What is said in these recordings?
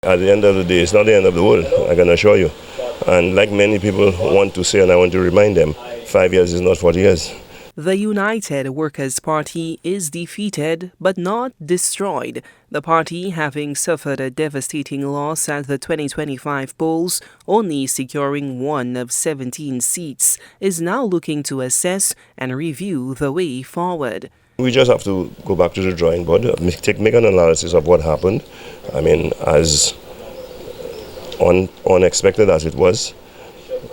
At the end of the day, it's not the end of the world, I can assure you. And like many people want to say, and I want to remind them, 5 years is not 40 years. The United Workers' Party is defeated but not destroyed. The party, having suffered a devastating loss at the 2025 polls, only securing one of 17 seats, is now looking to assess and review the way forward. We just have to go back to the drawing board, make an analysis of what happened. I mean, as unexpected as it was,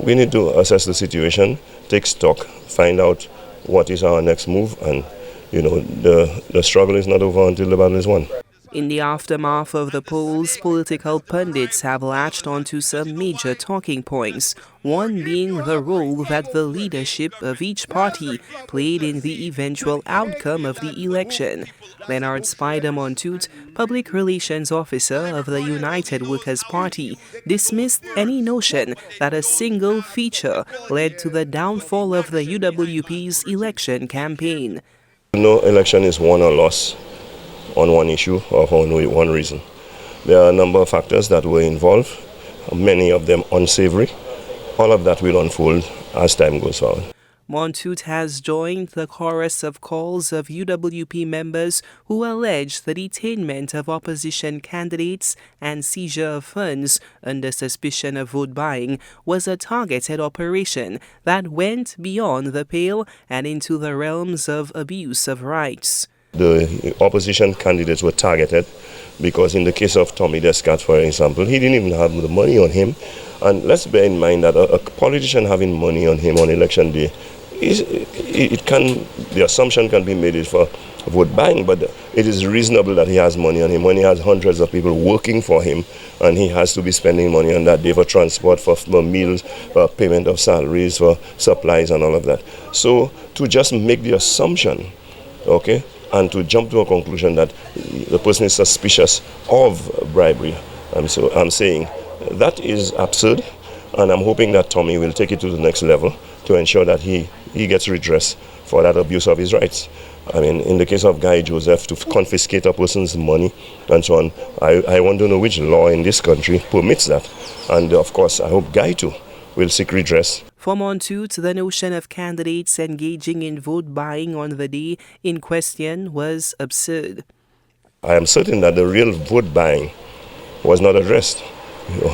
we need to assess the situation, take stock, find out what is our next move, and the struggle is not over until the battle is won. In the aftermath of the polls, political pundits have latched onto some major talking points, one being the role that the leadership of each party played in the eventual outcome of the election. Leonard Spider-Montoute, public relations officer of the United Workers' Party, dismissed any notion that a single feature led to the downfall of the UWP's election campaign. No election is won or lost on one issue or for one reason. There are a number of factors that were involved, many of them unsavory. All of that will unfold as time goes forward. Montoute has joined the chorus of calls of UWP members who allege the detainment of opposition candidates and seizure of funds under suspicion of vote buying was a targeted operation that went beyond the pale and into the realms of abuse of rights. The opposition candidates were targeted because in the case of Tommy Descat, for example, he didn't even have the money on him. And let's bear in mind that a politician having money on him on election day, the assumption can be made for vote buying, but it is reasonable that he has money on him when he has hundreds of people working for him and he has to be spending money on that day for transport, for meals, for payment of salaries, for supplies and all of that. So to just make the assumption, okay, and to jump to a conclusion that the person is suspicious of bribery, I'm saying that is absurd, and I'm hoping that Tommy will take it to the next level to ensure that he gets redress for that abuse of his rights. I mean, in the case of Guy Joseph, to confiscate a person's money and so on, I want to know which law in this country permits that. And of course, I hope Guy too will seek redress. For Montoute, the notion of candidates engaging in vote buying on the day in question was absurd. I am certain that the real vote buying was not addressed.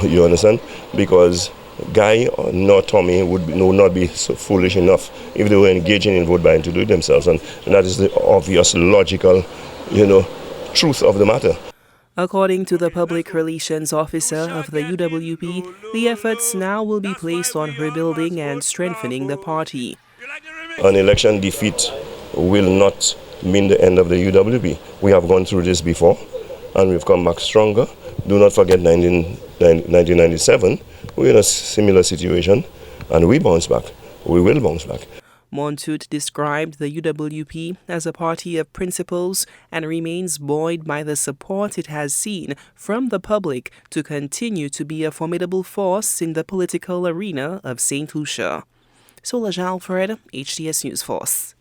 You understand? Because Guy nor Tommy would not be so foolish enough if they were engaging in vote buying to do it themselves. And that is the obvious, logical, truth of the matter. According to the public relations officer of the UWP, the efforts now will be placed on rebuilding and strengthening the party. An election defeat will not mean the end of the UWP. We have gone through this before and we've come back stronger. Do not forget 1997, we were in a similar situation and we bounced back. We will bounce back. Montoute described the UWP as a party of principles and remains buoyed by the support it has seen from the public to continue to be a formidable force in the political arena of St. Lucia. Solange Alfred, HTS News Force.